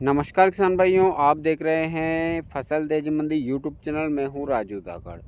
नमस्कार किसान भाइयों, आप देख रहे हैं फसल तेज मंडी यूट्यूब चैनल। मैं हूं राजू धाकड़।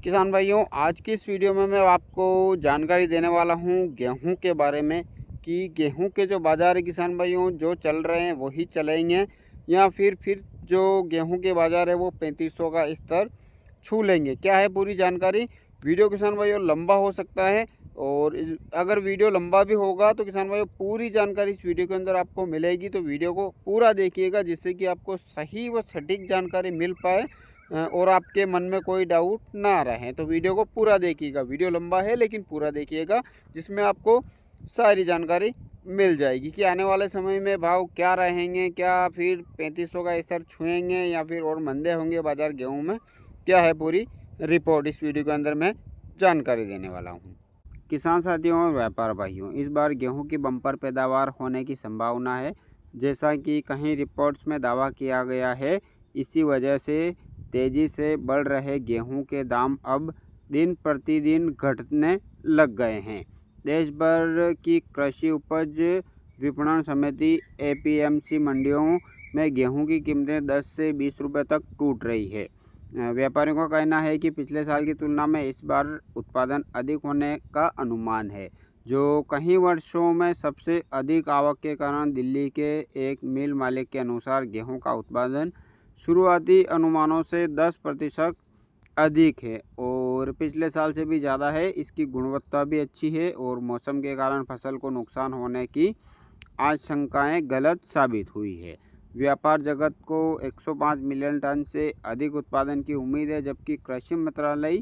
किसान भाइयों, आज की इस वीडियो में मैं आपको जानकारी देने वाला हूं गेहूं के बारे में कि गेहूं के जो बाज़ार है किसान भाइयों, जो चल रहे हैं वही चलेंगे या फिर जो गेहूं के बाज़ार है वो 3500 का स्तर छू लेंगे। क्या है पूरी जानकारी। वीडियो किसान भाइयों लंबा हो सकता है और अगर वीडियो लंबा भी होगा तो किसान भाइयों पूरी जानकारी इस वीडियो के अंदर आपको मिलेगी। तो वीडियो को पूरा देखिएगा जिससे कि आपको सही व सटीक जानकारी मिल पाए और आपके मन में कोई डाउट ना रहे। तो वीडियो को पूरा देखिएगा। वीडियो लंबा है लेकिन पूरा देखिएगा, जिसमें आपको सारी जानकारी मिल जाएगी कि आने वाले समय में भाव क्या रहेंगे, क्या फिर 3500 का स्तर छुएंगे या फिर और मंदे होंगे बाजार गेहूँ में। क्या है पूरी रिपोर्ट इस वीडियो के अंदर मैं जानकारी देने वाला हूँ। किसान साथियों और व्यापार भाइयों, इस बार गेहूं की बम्पर पैदावार होने की संभावना है, जैसा कि कहीं रिपोर्ट्स में दावा किया गया है। इसी वजह से तेज़ी से बढ़ रहे गेहूं के दाम अब दिन प्रतिदिन घटने लग गए हैं। देश भर की कृषि उपज विपणन समिति एपीएमसी मंडियों में गेहूं की कीमतें 10 से 20 रुपये तक टूट रही है। व्यापारियों का कहना है कि पिछले साल की तुलना में इस बार उत्पादन अधिक होने का अनुमान है, जो कई वर्षों में सबसे अधिक आवक के कारण दिल्ली के एक मिल मालिक के अनुसार गेहूं का उत्पादन शुरुआती अनुमानों से 10% अधिक है और पिछले साल से भी ज़्यादा है। इसकी गुणवत्ता भी अच्छी है और मौसम के कारण फसल को नुकसान होने की आशंकाएं गलत साबित हुई है। व्यापार जगत को 105 मिलियन टन से अधिक उत्पादन की उम्मीद है, जबकि कृषि मंत्रालय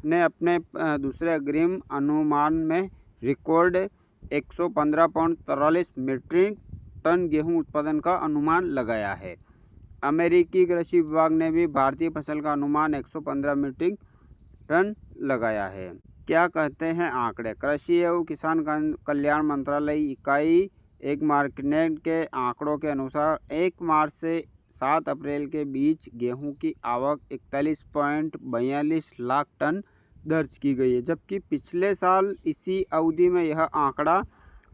ने अपने दूसरे अग्रिम अनुमान में रिकॉर्ड 115.43 मीट्रिक टन गेहूं उत्पादन का अनुमान लगाया है। अमेरिकी कृषि विभाग ने भी भारतीय फसल का अनुमान 115 मीट्रिक टन लगाया है। क्या कहते हैं आंकड़े। कृषि एवं किसान कल्याण मंत्रालय इकाई एक मार्केट के आंकड़ों के अनुसार 1 मार्च से 7 अप्रैल के बीच गेहूं की आवक 41.42 लाख टन दर्ज की गई है, जबकि पिछले साल इसी अवधि में यह आंकड़ा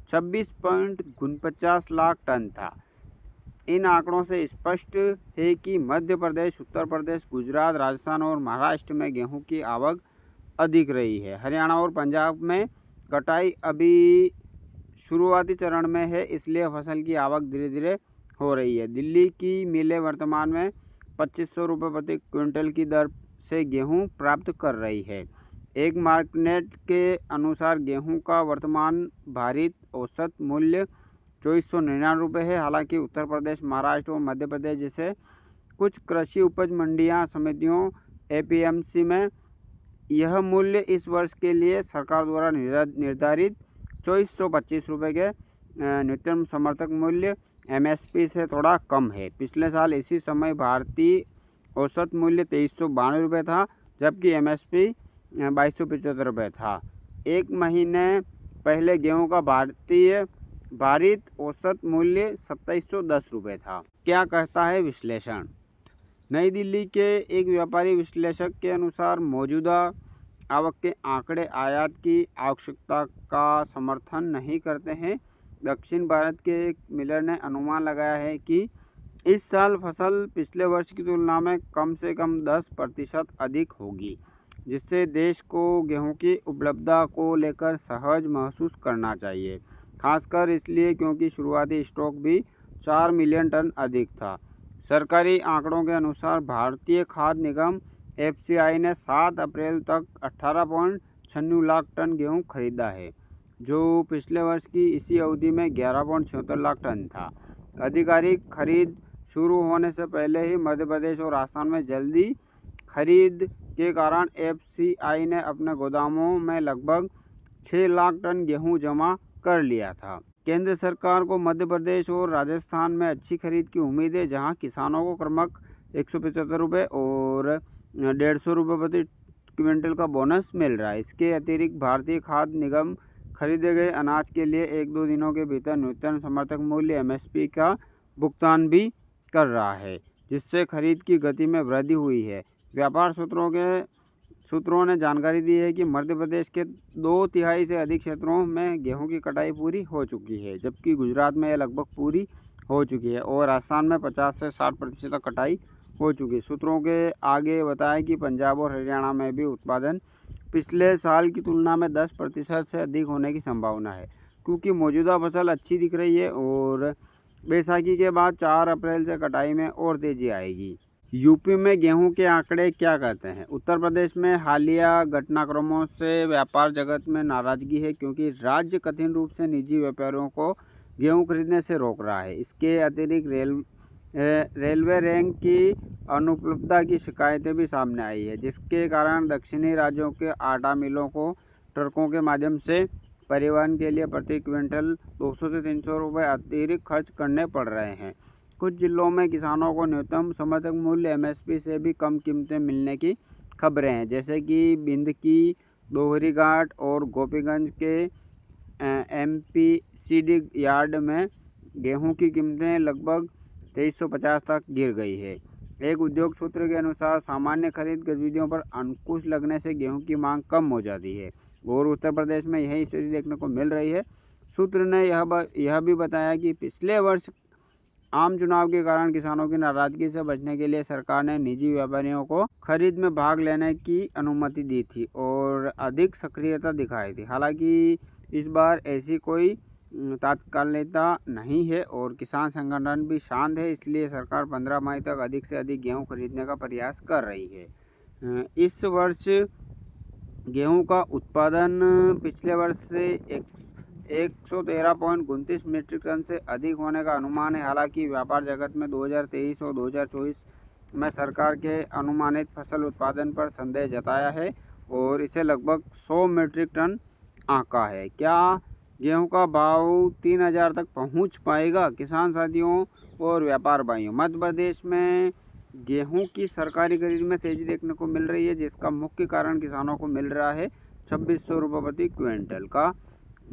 26.49 लाख टन था। इन आंकड़ों से स्पष्ट है कि मध्य प्रदेश, उत्तर प्रदेश, गुजरात, राजस्थान और महाराष्ट्र में गेहूं की आवक अधिक रही है। हरियाणा और पंजाब में कटाई अभी शुरुआती चरण में है, इसलिए फसल की आवक धीरे धीरे हो रही है। दिल्ली की मिलें वर्तमान में 2500 रुपये प्रति क्विंटल की दर से गेहूं प्राप्त कर रही है। एक मार्केट के अनुसार गेहूं का वर्तमान भारित औसत मूल्य 2499 रुपये है। हालांकि उत्तर प्रदेश, महाराष्ट्र और मध्य प्रदेश जैसे कुछ कृषि उपज मंडियां समितियों एपीएमसी में यह मूल्य इस वर्ष के लिए सरकार द्वारा निर्धारित 2425 रुपये के न्यूनतम समर्थक मूल्य एमएसपी से थोड़ा कम है। पिछले साल इसी समय भारतीय औसत मूल्य 2392 रुपये था, जबकि एमएसपी 2275 रुपये था। एक महीने पहले गेहूं का भारित औसत मूल्य 2710 रुपये था। क्या कहता है विश्लेषण। नई दिल्ली के एक व्यापारी विश्लेषक के अनुसार मौजूदा आवक के आंकड़े आयात की आवश्यकता का समर्थन नहीं करते हैं। दक्षिण भारत के एक मिलर ने अनुमान लगाया है कि इस साल फसल पिछले वर्ष की तुलना में कम से कम 10% अधिक होगी, जिससे देश को गेहूं की उपलब्धता को लेकर सहज महसूस करना चाहिए। खासकर इसलिए क्योंकि शुरुआती स्टॉक भी 4 मिलियन टन अधिक था। सरकारी आंकड़ों के अनुसार भारतीय खाद्य निगम एफसीआई ने 7 अप्रैल तक 18.96 लाख टन गेहूं खरीदा है, जो पिछले वर्ष की इसी अवधि में 11.76 लाख टन था। आधिकारिक खरीद शुरू होने से पहले ही मध्य प्रदेश और राजस्थान में जल्दी खरीद के कारण एफसीआई ने अपने गोदामों में लगभग 6 लाख टन गेहूं जमा कर लिया था। केंद्र सरकार को मध्य प्रदेश और राजस्थान में अच्छी खरीद की उम्मीद है, जहां किसानों को क्रमक 175 रुपये और 150 रुपये प्रति क्विंटल का बोनस मिल रहा है। इसके अतिरिक्त भारतीय खाद्य निगम खरीदे गए अनाज के लिए 1-2 दिनों के भीतर न्यूनतम समर्थक मूल्य एमएसपी का भुगतान भी कर रहा है, जिससे खरीद की गति में वृद्धि हुई है। व्यापार सूत्रों ने जानकारी दी है कि मध्य प्रदेश के 2/3 से अधिक क्षेत्रों में गेहूं की कटाई पूरी हो चुकी है, जबकि गुजरात में यह लगभग पूरी हो चुकी है और राजस्थान में 50 से 60% तक कटाई हो चुकी है। सूत्रों के आगे बताया कि पंजाब और हरियाणा में भी उत्पादन पिछले साल की तुलना में 10% से अधिक होने की संभावना है, क्योंकि मौजूदा फसल अच्छी दिख रही है और बैसाखी के बाद 4 अप्रैल से कटाई में और तेजी आएगी। यूपी में गेहूं के आंकड़े क्या कहते हैं? उत्तर प्रदेश में हालिया घटनाक्रमों से व्यापार जगत में नाराजगी है, क्योंकि राज्य कथिन रूप से निजी व्यापारियों को गेहूं खरीदने से रोक रहा है। इसके अतिरिक्त रेलवे रैंक की अनुपलब्धता की शिकायतें भी सामने आई है, जिसके कारण दक्षिणी राज्यों के आटा मिलों को ट्रकों के माध्यम से परिवहन के लिए प्रति क्विंटल 200 से 300 रुपये अतिरिक्त खर्च करने पड़ रहे हैं। कुछ जिलों में किसानों को न्यूनतम समर्थन मूल्य एमएसपी से भी कम कीमतें मिलने की खबरें हैं, जैसे कि बिंद की दोहरी घाट और गोपीगंज के एमपीसीडी यार्ड में गेहूं की कीमतें लगभग 2350 तक गिर गई है। एक उद्योग सूत्र के अनुसार सामान्य खरीद गतिविधियों पर अंकुश लगने से गेहूं की मांग कम हो जाती है और उत्तर प्रदेश में यही स्थिति देखने को मिल रही है। सूत्र ने यह भी बताया कि पिछले वर्ष आम चुनाव के कारण किसानों की नाराजगी से बचने के लिए सरकार ने निजी व्यापारियों को खरीद में भाग लेने की अनुमति दी थी और अधिक सक्रियता दिखाई थी। हालांकि इस बार ऐसी कोई तात्कालिकता नहीं है और किसान संगठन भी शांत है, इसलिए सरकार 15 मई तक अधिक से अधिक गेहूं खरीदने का प्रयास कर रही है। इस वर्ष गेहूं का उत्पादन पिछले वर्ष से 113.29 मीट्रिक टन से अधिक होने का अनुमान है। हालांकि व्यापार जगत में 2023 और 2024 में सरकार के अनुमानित फसल उत्पादन पर संदेह जताया है और इसे लगभग 100 मीट्रिक टन आंका है। क्या गेहूं का भाव 3000 तक पहुंच पाएगा? किसान साथियों और व्यापार भाइयों, मध्य प्रदेश में गेहूं की सरकारी खरीद में तेजी देखने को मिल रही है, जिसका मुख्य कारण किसानों को मिल रहा है 2600 रुपये प्रति क्विंटल का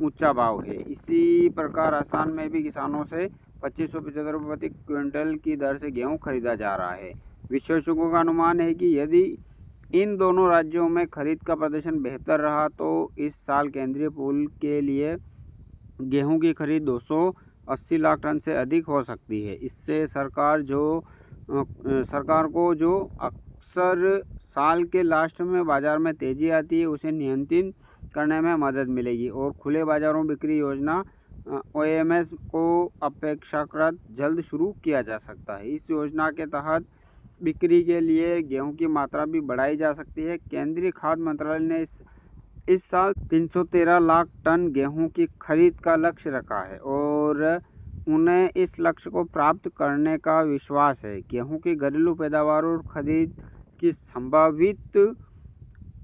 ऊंचा भाव है। इसी प्रकार राजस्थान में भी किसानों से 2575 रुपये प्रति क्विंटल की दर से गेहूं खरीदा जा रहा है। विशेषज्ञों का अनुमान है कि यदि इन दोनों राज्यों में खरीद का प्रदर्शन बेहतर रहा तो इस साल केंद्रीय पूल के लिए गेहूं की खरीद 280 लाख टन से अधिक हो सकती है। इससे सरकार को जो अक्सर साल के लास्ट में बाजार में तेजी आती है उसे नियंत्रित करने में मदद मिलेगी और खुले बाजारों बिक्री योजना ओएमएस को अपेक्षाकृत जल्द शुरू किया जा सकता है। इस योजना के तहत बिक्री के लिए गेहूं की मात्रा भी बढ़ाई जा सकती है। केंद्रीय खाद्य मंत्रालय ने इस साल 313 लाख टन गेहूं की खरीद का लक्ष्य रखा है और उन्हें इस लक्ष्य को प्राप्त करने का विश्वास है। गेहूं की घरेलू पैदावार और खरीद की संभावित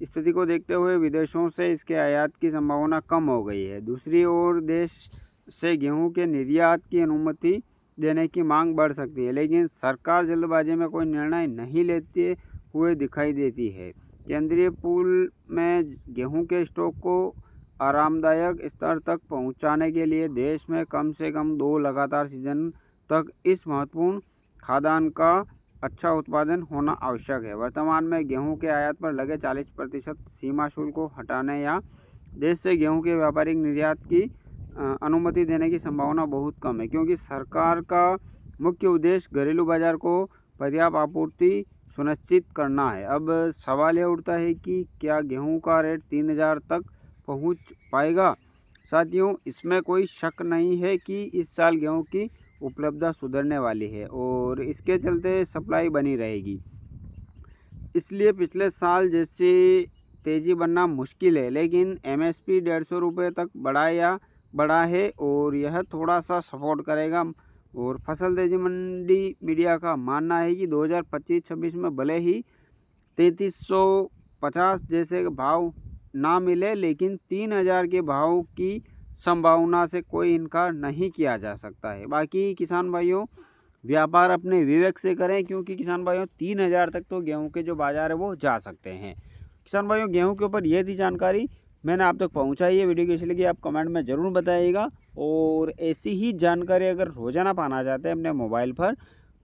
स्थिति को देखते हुए विदेशों से इसके आयात की संभावना कम हो गई है। दूसरी ओर देश से गेहूं के निर्यात की अनुमति देने की मांग बढ़ सकती है, लेकिन सरकार जल्दबाजी में कोई निर्णय नहीं लेते हुए दिखाई देती है। केंद्रीय पूल में गेहूं के स्टॉक को आरामदायक स्तर तक पहुंचाने के लिए देश में कम से कम 2 लगातार सीजन तक इस महत्वपूर्ण खाद्यान्न का अच्छा उत्पादन होना आवश्यक है। वर्तमान में गेहूं के आयात पर लगे 40% सीमा शुल्क को हटाने या देश से गेहूं के व्यापारिक निर्यात की अनुमति देने की संभावना बहुत कम है, क्योंकि सरकार का मुख्य उद्देश्य घरेलू बाजार को पर्याप्त आपूर्ति सुनिश्चित करना है। अब सवाल यह उठता है कि क्या गेहूं का रेट 3000 तक पहुंच पाएगा? साथियों, इसमें कोई शक नहीं है कि इस साल गेहूं की उपलब्धता सुधरने वाली है और इसके चलते सप्लाई बनी रहेगी। इसलिए पिछले साल जैसे तेज़ी बनना मुश्किल है, लेकिन एमएसपी 150 रुपये तक बढ़ा है और यह थोड़ा सा सपोर्ट करेगा। और फसल तेजी मंडी मीडिया का मानना है कि 2025-26 में भले ही 3350 जैसे भाव ना मिले, लेकिन 3000 के भाव की संभावना से कोई इनकार नहीं किया जा सकता है। बाकी किसान भाइयों, व्यापार अपने विवेक से करें, क्योंकि किसान भाइयों 3000 तक तो गेहूं के जो बाज़ार है वो जा सकते हैं। किसान भाइयों, गेहूं के ऊपर ये थी जानकारी, मैंने आप तक पहुंचाई है। वीडियो कैसी लगी आप कमेंट में ज़रूर बताइएगा और ऐसी ही जानकारी अगर रोज़ाना पाना चाहते हैं अपने मोबाइल पर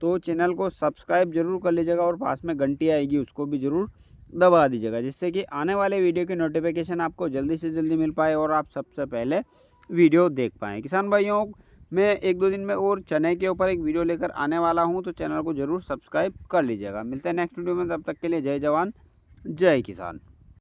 तो चैनल को सब्सक्राइब जरूर कर लीजिएगा और पास में घंटी आएगी उसको भी ज़रूर दबा दीजिएगा, जिससे कि आने वाले वीडियो की नोटिफिकेशन आपको जल्दी से जल्दी मिल पाए और आप सबसे पहले वीडियो देख पाएँ। किसान भाइयों, मैं 1-2 दिन में और चने के ऊपर एक वीडियो लेकर आने वाला हूँ, तो चैनल को ज़रूर सब्सक्राइब कर लीजिएगा। मिलते हैं नेक्स्ट वीडियो में, तब तक के लिए जय जवान जय किसान।